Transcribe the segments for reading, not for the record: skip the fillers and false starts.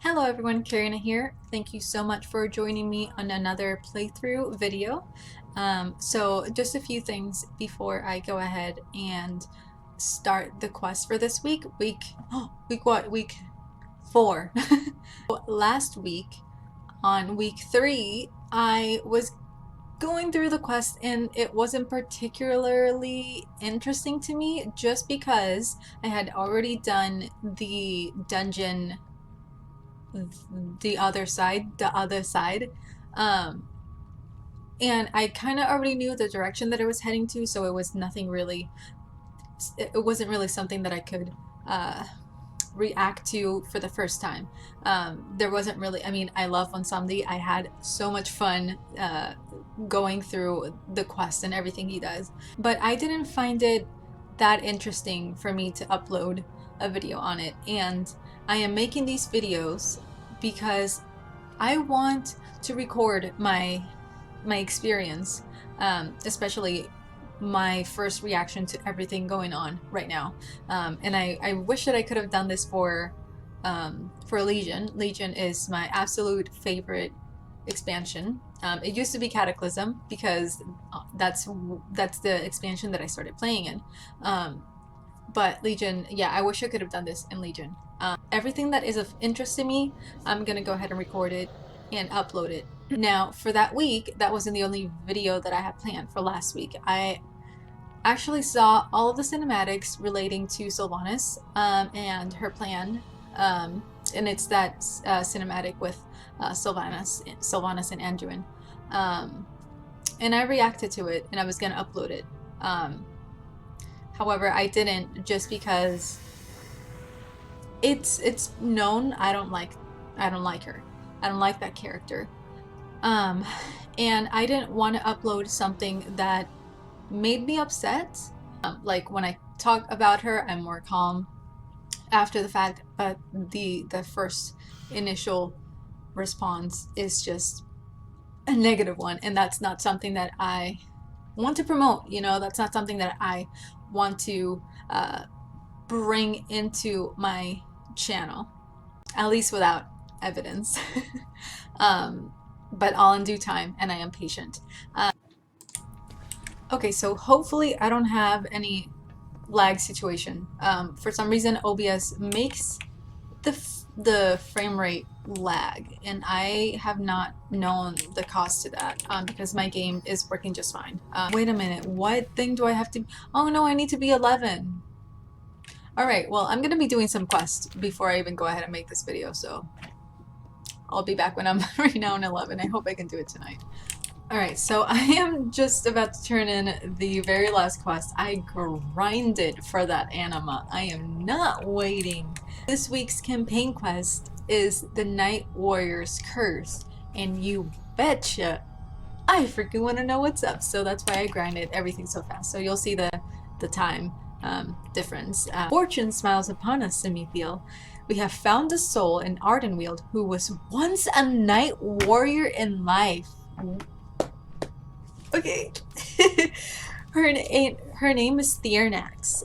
Hello everyone, Karina here. Thank you so much for joining me on another playthrough video. So just a few things before I go ahead and start the quest for this week. Week 4. Last week, on week 3, I was going through the quest and it wasn't particularly interesting to me just because I had already done the dungeon the other side. Um, and I kind of already knew the direction that it was heading to, so it was nothing really, it wasn't really something that I could react to for the first time. There wasn't really, I mean, I love Onsamdi. I had so much fun going through the quest and everything he does, but I didn't find it that interesting for me to upload a video on it. And I am making these videos because I want to record my experience, especially my first reaction to everything going on right now. And I wish that I could have done this for Legion. Legion is my absolute favorite expansion. It used to be Cataclysm because that's the expansion that I started playing in. But Legion, yeah, I wish I could have done this in Legion. Everything that is of interest to me, I'm gonna go ahead and record it and upload it. Now, for that week, that wasn't the only video that I had planned for last week. I actually saw all of the cinematics relating to Sylvanas and her plan, and it's that cinematic with Sylvanas and Anduin. And I reacted to it, and I was gonna upload it. However, I didn't, just because it's known I don't like her. I don't like that character. And I didn't want to upload something that made me upset. Like when I talk about her, I'm more calm after the fact, but the first initial response is just a negative one, and that's not something that I want to promote. You know, that's not something that I want to bring into my channel, at least without evidence. But all in due time, and I am patient. Okay, so hopefully I don't have any lag situation. For some reason, OBS makes the frame rate lag, and I have not known the cause to that because my game is working just fine. Wait a minute, what thing do I have to? Oh no, I need to be 11. Alright, well, I'm gonna be doing some quests before I even go ahead and make this video, so I'll be back when I'm right now in 11. I hope I can do it tonight. Alright, so I am just about to turn in the very last quest. I grinded for that anima. I am not waiting. This week's campaign quest is the Night Warrior's Curse, and you betcha I freaking want to know what's up. So that's why I grinded everything so fast. So you'll see the time difference. Fortune smiles upon us, Semithiel. We have found a soul in Ardenweald who was once a night warrior in life. Okay. her name is Tyrande.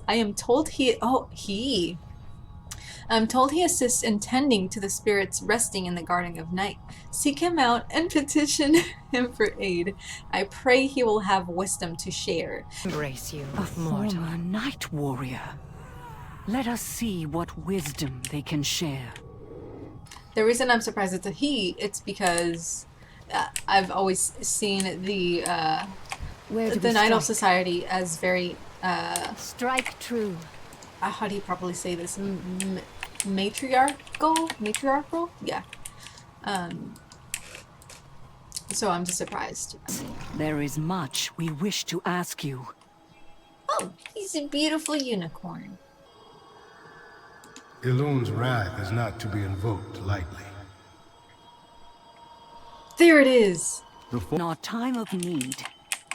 I'm told he assists in tending to the spirits resting in the Garden of Night. Seek him out and petition him for aid. I pray he will have wisdom to share. Embrace you, a former night warrior. Let us see what wisdom they can share. The reason I'm surprised it's a he, it's because I've always seen the Night Elf Society as very strike true. How do you properly say this? Matriarchal? Yeah. So I'm just surprised. There is much we wish to ask you. Oh, he's a beautiful unicorn. Elun's wrath is not to be invoked lightly. There it is! In our time of need,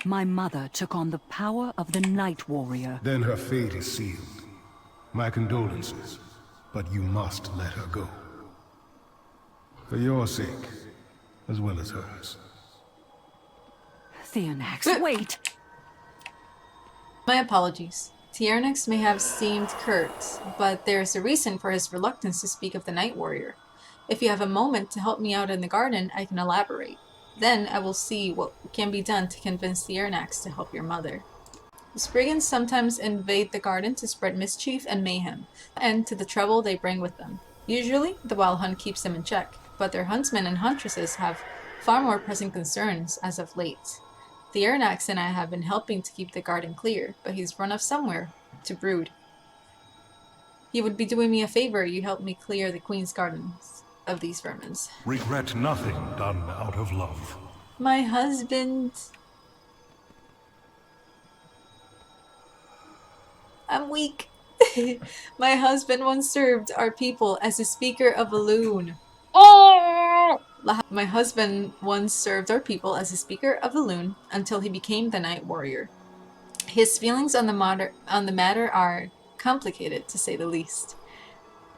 my mother took on the power of the Night Warrior. Then her fate is sealed. My condolences, but you must let her go. For your sake, as well as hers. Tyrande, wait! My apologies. Tyrande may have seemed curt, but there's a reason for his reluctance to speak of the Night Warrior. If you have a moment to help me out in the garden, I can elaborate. Then I will see what can be done to convince the Airnax to help your mother. The Spriggans sometimes invade the garden to spread mischief and mayhem, and to the trouble they bring with them. Usually, the Wild Hunt keeps them in check, but their huntsmen and huntresses have far more pressing concerns as of late. The Airnax and I have been helping to keep the garden clear, but he's run off somewhere to brood. He would be doing me a favor, you help me clear the Queen's gardens of these vermins. Regret nothing done out of love. My husband... I'm weak. My husband once served our people as the Speaker of Elune. Oh! My husband once served our people as the Speaker of Elune until he became the Night Warrior. His feelings on the matter are complicated, to say the least.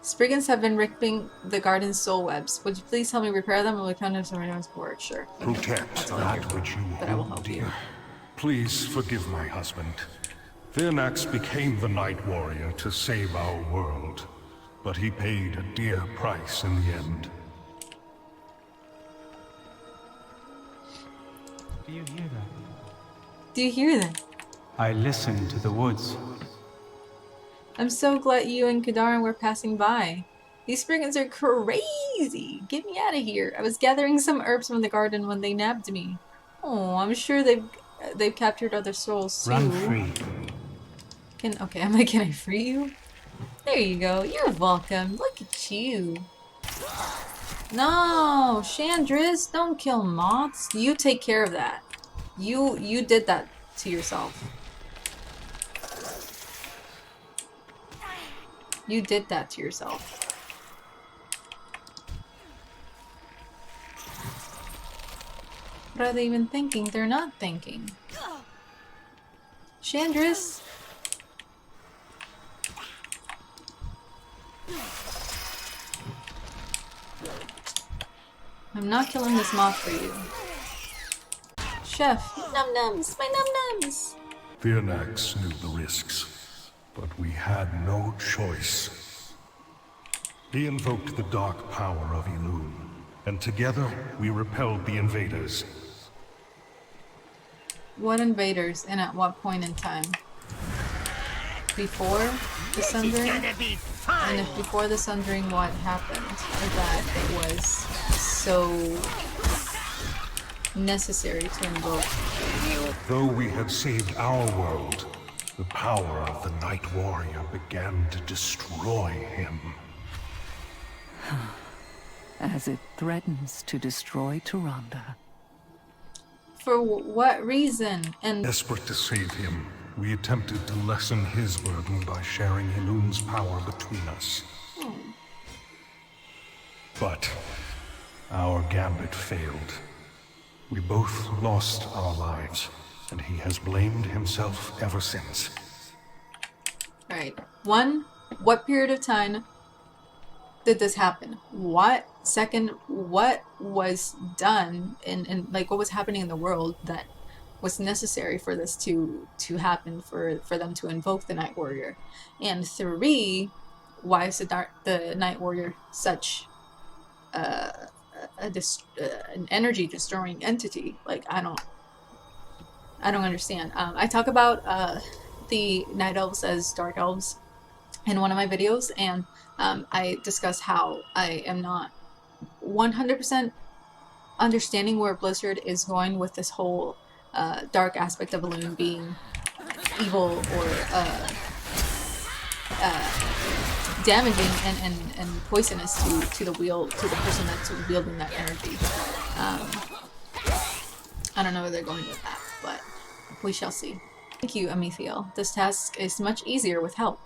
Spriggans have been ripping the garden's soul webs. Would you please help me repair them? Will we come to somebody else's board? Sure. Protect that which you But I will hold help you. dear. Please forgive my husband. Tyrande became the Night Warrior to save our world, but he paid a dear price in the end. Do you hear that? Do you hear that? I listen to the woods. I'm so glad you and Kaldorei were passing by. These Spriggans are crazy! Get me out of here! I was gathering some herbs from the garden when they nabbed me. Oh, I'm sure they've captured other souls too. Run free. Okay, I'm like, can I free you? There you go. You're welcome. Look at you. No, Chandris, don't kill moths. You take care of that. You did that to yourself. You did that to yourself. What are they even thinking? They're not thinking. Chandris! I'm not killing this moth for you. Chef, num-nums, my num-nums! Tyrande knew the risks, but we had no choice. He invoked the dark power of Elune, and together we repelled the invaders. What invaders, and at what point in time? Before the Sundering? And if before the Sundering, what happened? That it was so necessary to invoke. Though we had saved our world, the power of the Night Warrior began to destroy him. As it threatens to destroy Tyrande. For what reason? And Desperate to save him, we attempted to lessen his burden by sharing Elune's power between us. But our gambit failed. We both lost our lives, and he has blamed himself ever since. right. One, what period of time did this happen? What? Second, what was done and like what was happening in the world that was necessary for this to happen, for them to invoke the Night Warrior? And three, why is the Night Warrior such an energy destroying entity? Like I don't understand. I talk about the Night Elves as Dark Elves in one of my videos, and I discuss how I am not 100% understanding where Blizzard is going with this whole dark aspect of Elune being evil or damaging and poisonous to the person that's wielding that energy. I don't know where they're going with that, but we shall see. Thank you, Amethiel. This task is much easier with help.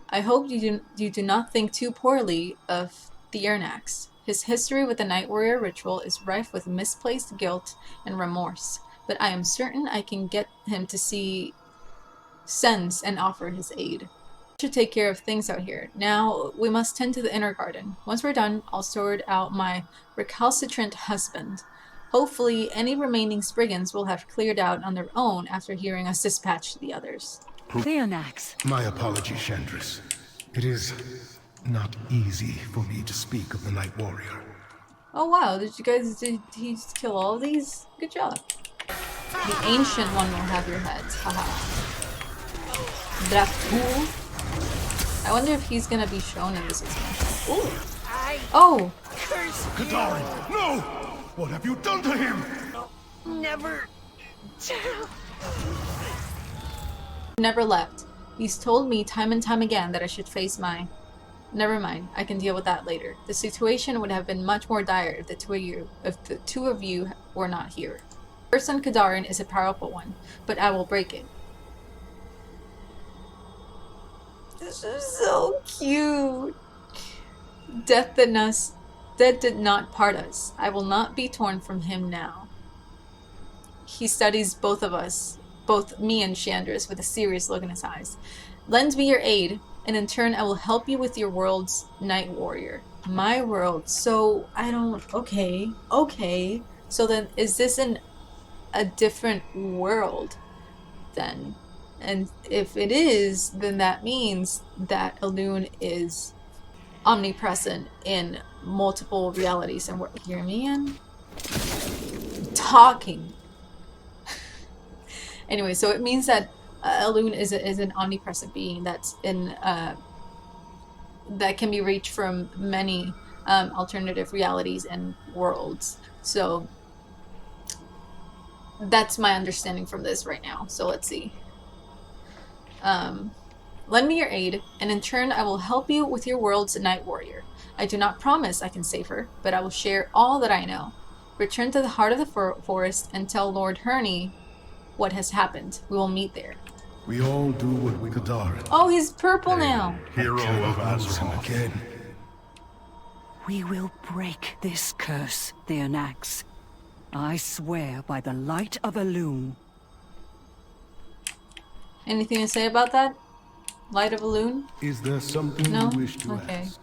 I hope you do not think too poorly of the Airnax. His history with the Night Warrior ritual is rife with misplaced guilt and remorse, but I am certain I can get him to see sense and offer his aid. I should take care of things out here. Now we must tend to the inner garden. Once we're done, I'll sort out my recalcitrant husband. Hopefully, any remaining Spriggans will have cleared out on their own after hearing us dispatch the others. Tyrande. My apologies, Chandris. It is Not easy for me to speak of the Night Warrior. Oh wow, did he just kill all of these? Good job. The ancient one will have your heads. Haha. Dracul. I wonder if he's gonna be shown in this expansion. Ooh. Oh! Kaldorei, no! What have you done to him? Never left. He's told me time and time again that I should face my... Never mind, I can deal with that later. The situation would have been much more dire if the two of you were not here. Curse on Kaldorei is a powerful one, but I will break it. This is so cute. Death did not part us. I will not be torn from him now. He studies both of us, both me and Shandris, with a serious look in his eyes. Lend me your aid, and in turn I will help you with your world's Night Warrior. My world. So, I don't... Okay. Okay. So then, is this a different world, then? And if it is, then that means that Elune is omnipresent in multiple realities. And hear me in? Talking. Anyway, so it means that Elune is an omnipresent being that's in that can be reached from many alternative realities and worlds. So that's my understanding from this right now. So let's see. Lend me your aid, and in turn I will help you with your world's Night Warrior. I do not promise I can save her, but I will share all that I know. Return to the heart of the forest and tell Lord Herney what has happened. We will meet there. We all do what we Kaldorei. Oh, he's purple now. Hero of Azeroth. Again. We will break this curse, Tyrande. I swear by the light of Elune. Anything to say about that? Light of Elune? Is there something No? you wish to Okay. ask?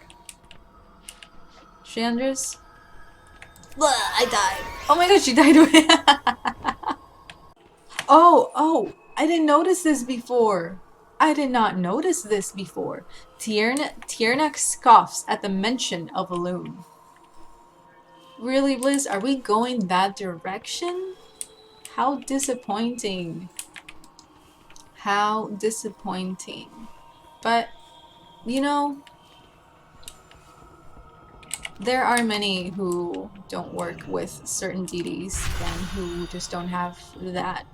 Shandris? Blah, I died. Oh my god, she died. Oh, I didn't notice this before. I did not notice this before. Tyrande scoffs at the mention of Elune. Really, Bliss? Are we going that direction? How disappointing. How disappointing. But, you know, there are many who don't work with certain deities and who just don't have that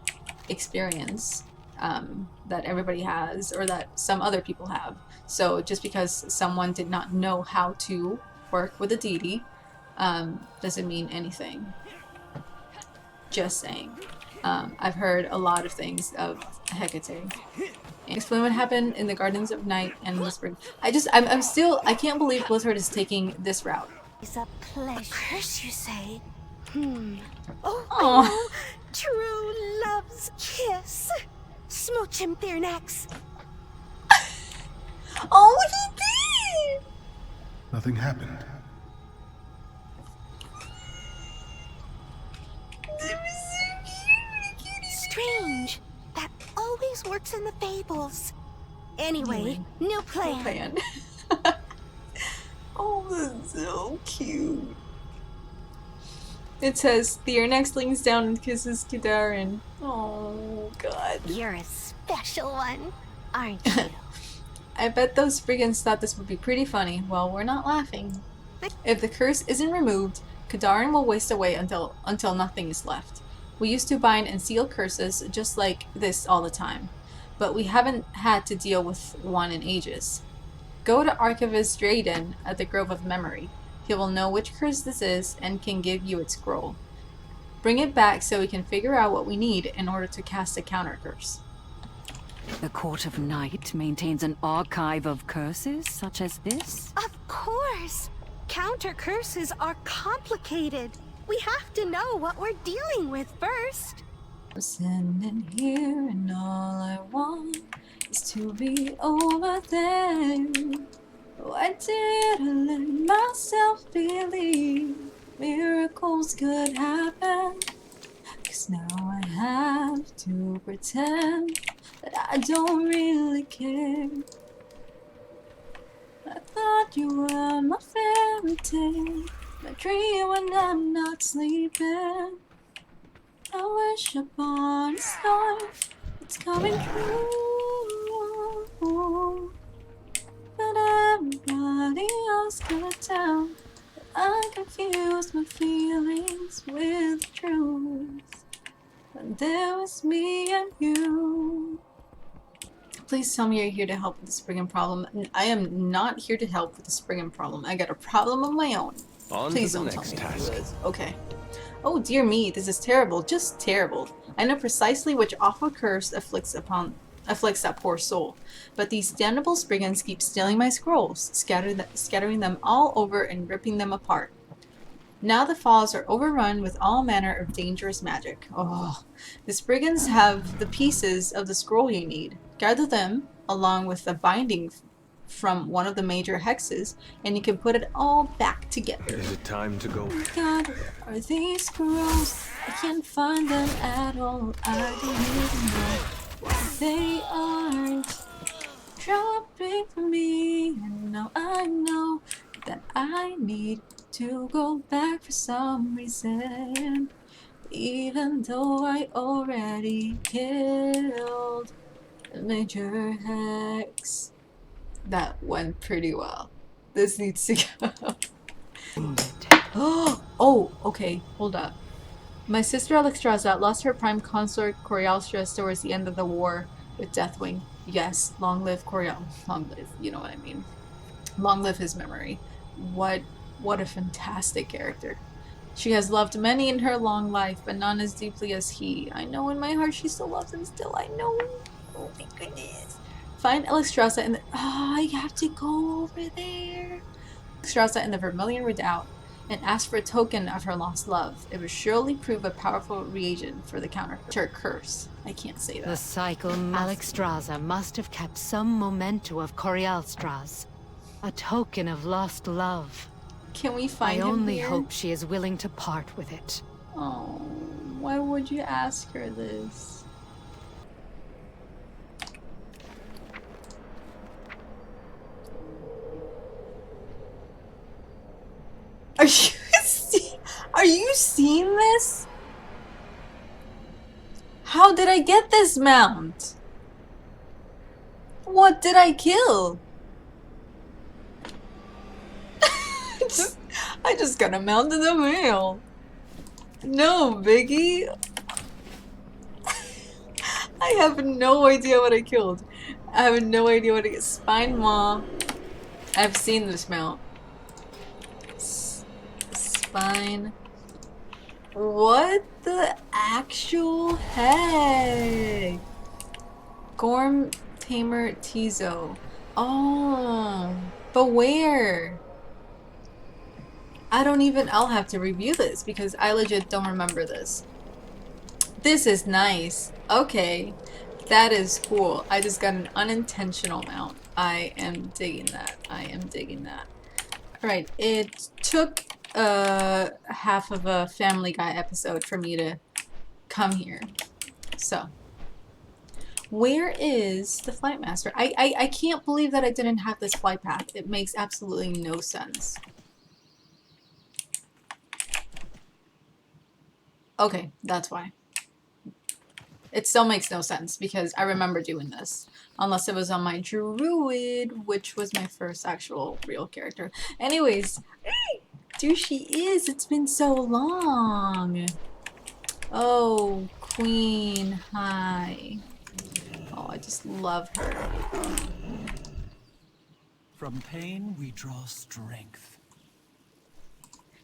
experience that everybody has, or that some other people have. So just because someone did not know how to work with a deity doesn't mean anything. Just saying. I've heard a lot of things of Hecate. Explain what happened in the Gardens of Night and Whispering. I can't believe Blizzard is taking this route. It's a pleasure. A curse, you say? Aw. Oh, true love's kiss. Smooch him, Tyrande. Oh, he did! Nothing happened. Strange. That always works in the fables. Anyway, new plan. Oh, that's so cute. It says, Tyrande leans down and kisses Kaldorei. Oh, God. You're a special one, aren't you? I bet those brigands thought this would be pretty funny. Well, we're not laughing. If the curse isn't removed, Kaldorei will waste away until nothing is left. We used to bind and seal curses just like this all the time, but we haven't had to deal with one in ages. Go to Archivist Drayden at the Grove of Memory. He will know which curse this is and can give you its scroll. Bring it back so we can figure out what we need in order to cast a counter curse. The Court of Night maintains an archive of curses such as this? Of course. Counter curses are complicated. We have to know what we're dealing with first. I'm standing here and all I want is to be over there. Why did I let myself believe miracles could happen? 'Cause now I have to pretend that I don't really care. I thought you were my fairy tale, my dream when I'm not sleeping. I wish upon a star, it's coming true. But everybody else could tell that I confused my feelings with truth. But there was me and you. Please tell me you're here to help with the Spriggan problem. I am not here to help with the Spriggan problem. I got a problem of my own. Please don't tell me to do this. Okay. Oh dear me, this is terrible. Just terrible. I know precisely which awful curse afflicts that poor soul. But these damnable Spriggans keep stealing my scrolls, scattering them all over and ripping them apart. Now the falls are overrun with all manner of dangerous magic. Oh, the Spriggans have the pieces of the scroll you need. Gather them, along with the binding from one of the major hexes, and you can put it all back together. Is it time to go? God, are these scrolls? I can't find them at all. I don't even know why they aren't dropping for me. And now I know that I need to go back for some reason, even though I already killed a major hex. That went pretty well. This needs to go. Oh, okay, hold up. My sister Alexstrasza lost her prime consort Corialstras towards the end of the war with Deathwing. Yes, long live Corial. Long live, you know what I mean. Long live his memory. What a fantastic character. She has loved many in her long life, but none as deeply as he. I know in my heart she still loves him still. I know. Oh my goodness. Find Alexstrasza in the... Oh, I have to go over there. Alexstrasza in the Vermilion Redoubt and ask for a token of her lost love. It would surely prove a powerful reagent for the counter curse. I can't say that. The cycle Alexstrasza must have kept some memento of Corialstras. A token of lost love. Can we find him I only here? hope she is willing to part with it. Oh, why would you ask her this? Are you seeing this? How did I get this mount? What did I kill? I just got a mount in the mail. No, Biggie. I have no idea what I killed. I have no idea what I get. Spine Maw. I've seen this mount. Spine. What the actual heck? Gorm Tamer Tizo. Oh, but where? I'll have to review this because I legit don't remember this. This is nice. Okay, that is cool. I just got an unintentional mount. I am digging that. I am digging that. Alright, it took half of a Family Guy episode for me to come here. So, where is the Flight Master? I can't believe that I didn't have this flight path. It makes absolutely no sense. Okay, that's why. It still makes no sense because I remember doing this. Unless it was on my druid, which was my first actual real character. Anyways, there she is. It's been so long. Oh, Queen. Hi. Oh, I just love her. From pain we draw strength.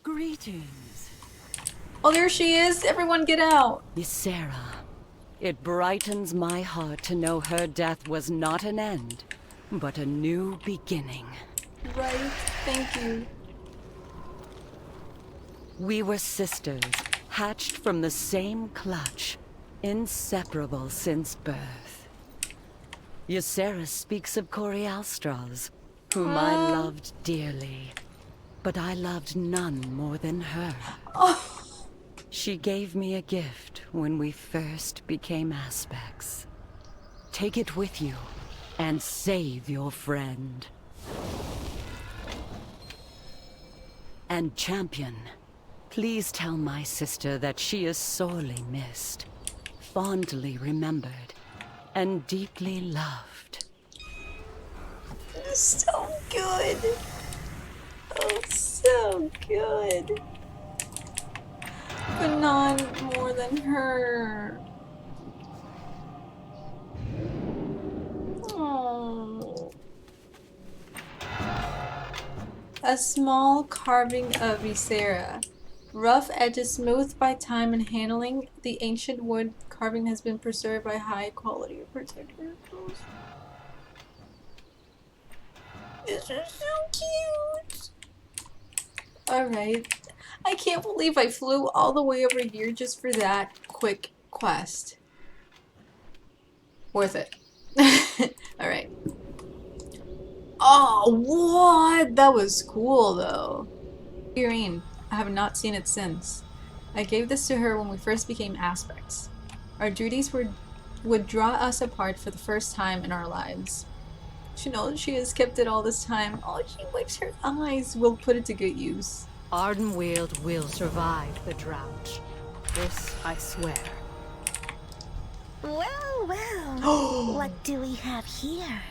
Greetings. Oh, there she is. Everyone get out. Ysera. It brightens my heart to know her death was not an end, but a new beginning. Right. Thank you. We were sisters, hatched from the same clutch, inseparable since birth. Ysera speaks of Corialstras, whom I loved dearly, but I loved none more than her. Oh. She gave me a gift when we first became aspects. Take it with you and save your friend. and champion. Please tell my sister that she is sorely missed, fondly remembered, and deeply loved. So good. Oh, so good. But not more than her. Oh. A small carving of Ysera. Rough edges smoothed by time and handling, the ancient wood carving has been preserved by high quality protectors. This is so cute. Alright. I can't believe I flew all the way over here just for that quick quest. Worth it. Alright. Oh, what? That was cool though. Figurine. I have not seen it since. I gave this to her when we first became aspects. Our duties would draw us apart for the first time in our lives. She knows she has kept it all this time. Oh, she wipes her eyes. We'll put it to good use. Ardenweald will survive the drought. This I swear. Well, well. What do we have here?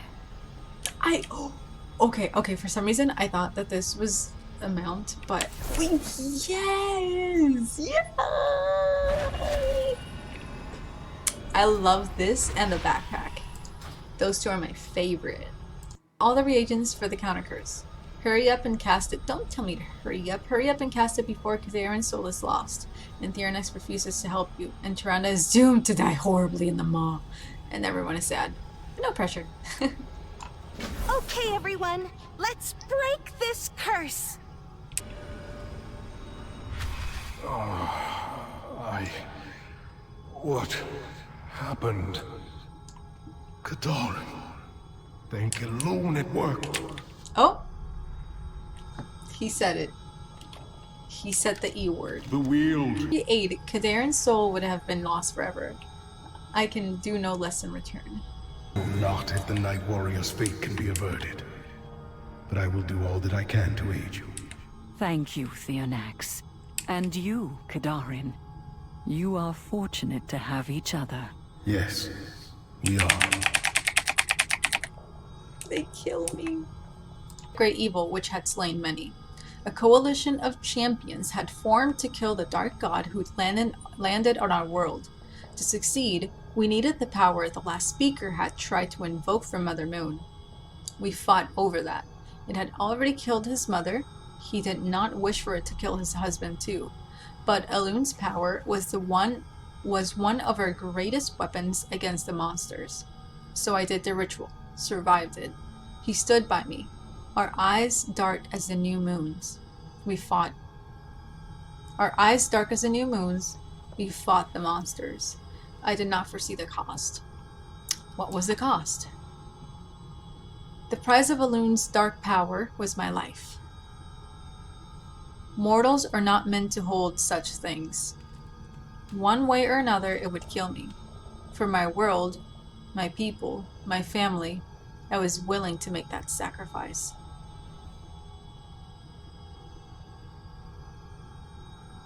Okay, for some reason I thought that this was a mount, but yes! Yeah! I love this and the backpack. Those two are my favorite. All the reagents for the counter curse. Hurry up and cast it. Don't tell me to hurry up. Hurry up and cast it before Kaldorein's soul is lost. And Tyrande refuses to help you. And Tyrande is doomed to die horribly in the maw. And everyone is sad. No pressure. Okay, everyone. Let's break this curse. What happened? Kaldorei. Thank Elune it worked. Oh! He said it. He said the E word. The wield. He ate. Kaldorein's soul would have been lost forever. I can do no less in return. Not if the Night Warrior's fate can be averted. But I will do all that I can to aid you. Thank you, Theonax. And you, Kaldorei. You are fortunate to have each other. Yes, we are. They kill me. Great evil which had slain many. A coalition of champions had formed to kill the dark god who landed on our world. To succeed, we needed the power the last speaker had tried to invoke from Mother Moon. We fought over that. It had already killed his mother. He did not wish for it to kill his husband too. But Elune's power was one of our greatest weapons against the monsters. So I did the ritual, survived it. He stood by me, our eyes dark as the new moons. We fought. Our eyes dark as the new moons, we fought the monsters. I did not foresee the cost. What was the cost? The price of Elune's dark power was my life. Mortals are not meant to hold such things. One way or another, it would kill me. For my world, my people, my family, I was willing to make that sacrifice.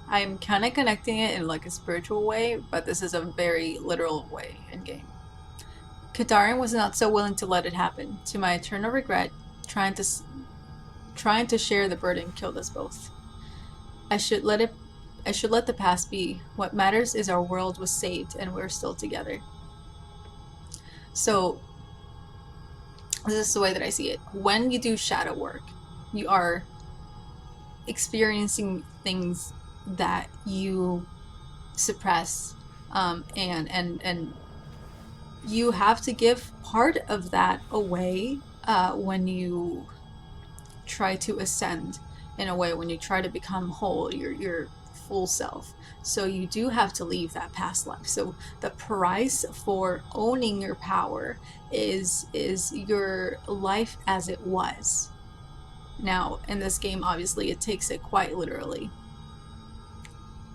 I'm kind of connecting it in like a spiritual way, but this is a very literal way in game. Kaldorei was not so willing to let it happen. To my eternal regret, trying to share the burden killed us both. I should let the past be. What matters is our world was saved and we're still together. So this is the way that I see it. When you do shadow work, you are experiencing things that you suppress, and you have to give part of that away when you try to ascend, in a way, when you try to become whole, your full self. So you do have to leave that past life. So the price for owning your power is your life as it was. Now, in this game, obviously, it takes it quite literally.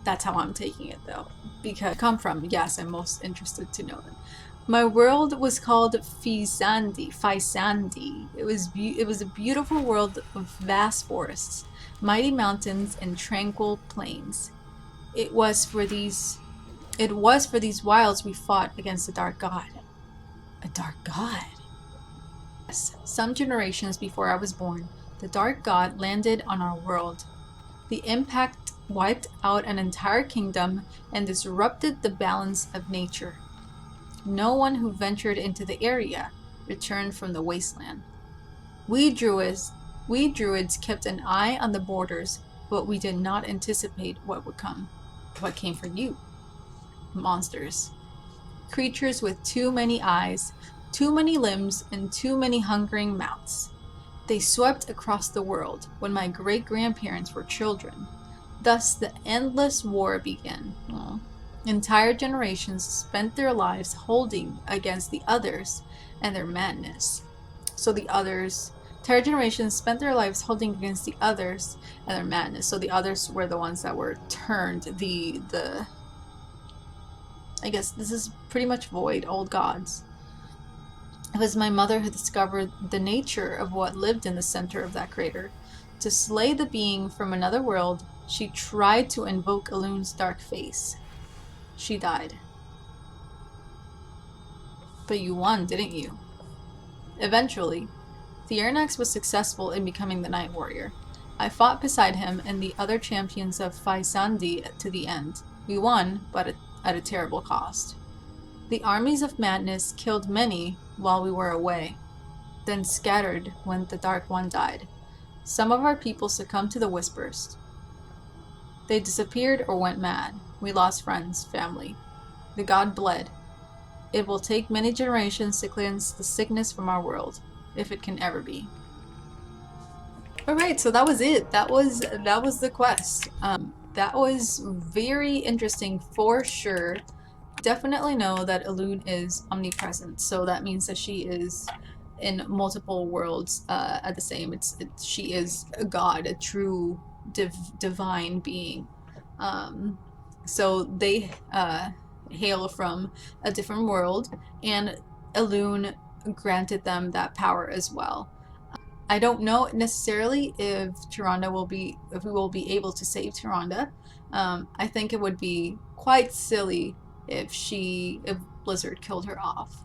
That's how I'm taking it, though. Because come from, yes, I'm most interested to know them. My world was called Faisandi. It was a beautiful world of vast forests, mighty mountains, and tranquil plains. It was for these wilds we fought against the Dark God. A Dark God? Yes. Some generations before I was born, the Dark God landed on our world. The impact wiped out an entire kingdom and disrupted the balance of nature. No one who ventured into the area returned from the wasteland. We druids kept an eye on the borders, but we did not anticipate what would come. What came for you? Monsters. Creatures with too many eyes, too many limbs, and too many hungering mouths. They swept across the world when my great-grandparents were children. Thus the endless war began. Entire generations spent their lives holding against the others and their madness. Entire generations spent their lives holding against the others and their madness. So the others were the ones that were turned, I guess this is pretty much void, old gods. It was my mother who discovered the nature of what lived in the center of that crater. To slay the being from another world, she tried to invoke Elun's dark face. She died. But you won, didn't you? Eventually, Tyrande was successful in becoming the Night Warrior. I fought beside him and the other champions of Faisandi to the end. We won, but at a terrible cost. The armies of madness killed many while we were away, then scattered when the Dark One died. Some of our people succumbed to the Whispers. They disappeared or went mad. We lost friends, family. The god bled. It will take many generations to cleanse the sickness from our world, if it can ever be. Alright, so that was it. That was the quest. That was very interesting for sure. Definitely know that Elune is omnipresent, so that means that she is in multiple worlds at the same. She is a god, a true divine being. So they hail from a different world, and Elune granted them that power as well. I don't know necessarily if we will be able to save Tyrande. I think it would be quite silly if Blizzard killed her off.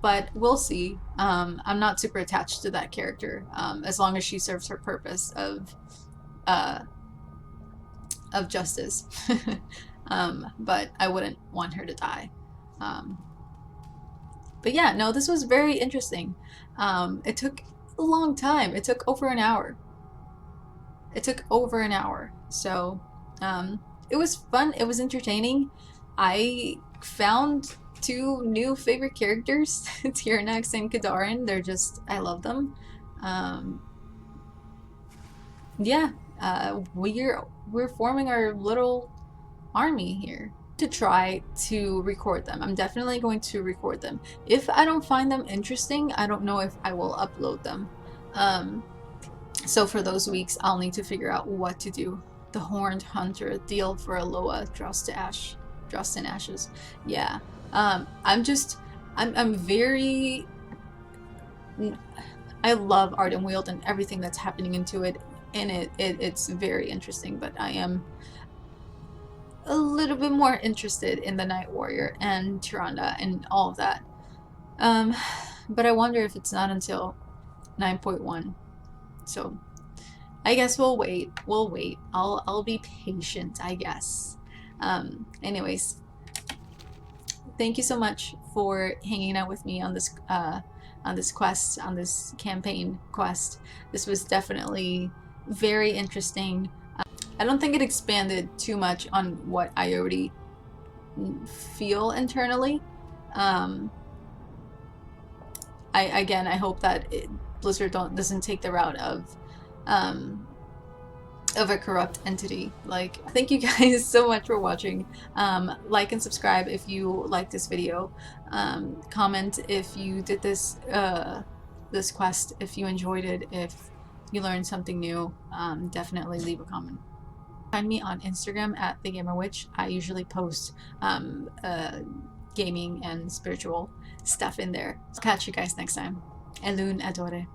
But we'll see. I'm not super attached to that character, as long as she serves her purpose of justice. But I wouldn't want her to die. But yeah, no, this was very interesting. It took a long time. It took over an hour. So it was fun. It was entertaining. I found 2 new favorite characters, Tyrande and Kaldorei. I love them. Yeah, we're forming our little army here to try to record them. I'm definitely going to record them. If I don't find them interesting, I don't know if I will upload them. So for those weeks, I'll need to figure out what to do. The Horned Hunter, deal for Aloa, Drost and Ashes. Yeah. I'm very... I love Ardenweald and everything that's happening into it, and it's very interesting, but I am a little bit more interested in the Night Warrior and Tyrande and all of that. But I wonder if it's not until 9.1. So I guess we'll wait. I'll be patient, I guess. Anyways, thank you so much for hanging out with me on this quest, on this campaign quest. This was definitely very interesting. I don't think it expanded too much on what I already feel internally. I hope that Blizzard doesn't take the route of a corrupt entity. Like, thank you guys so much for watching. Like and subscribe if you like this video. Comment if you did this quest, if you enjoyed it, if you learned something new. Definitely leave a comment. Find me on Instagram at TheGamerWitch. I usually post gaming and spiritual stuff in there. So catch you guys next time. Elun adore.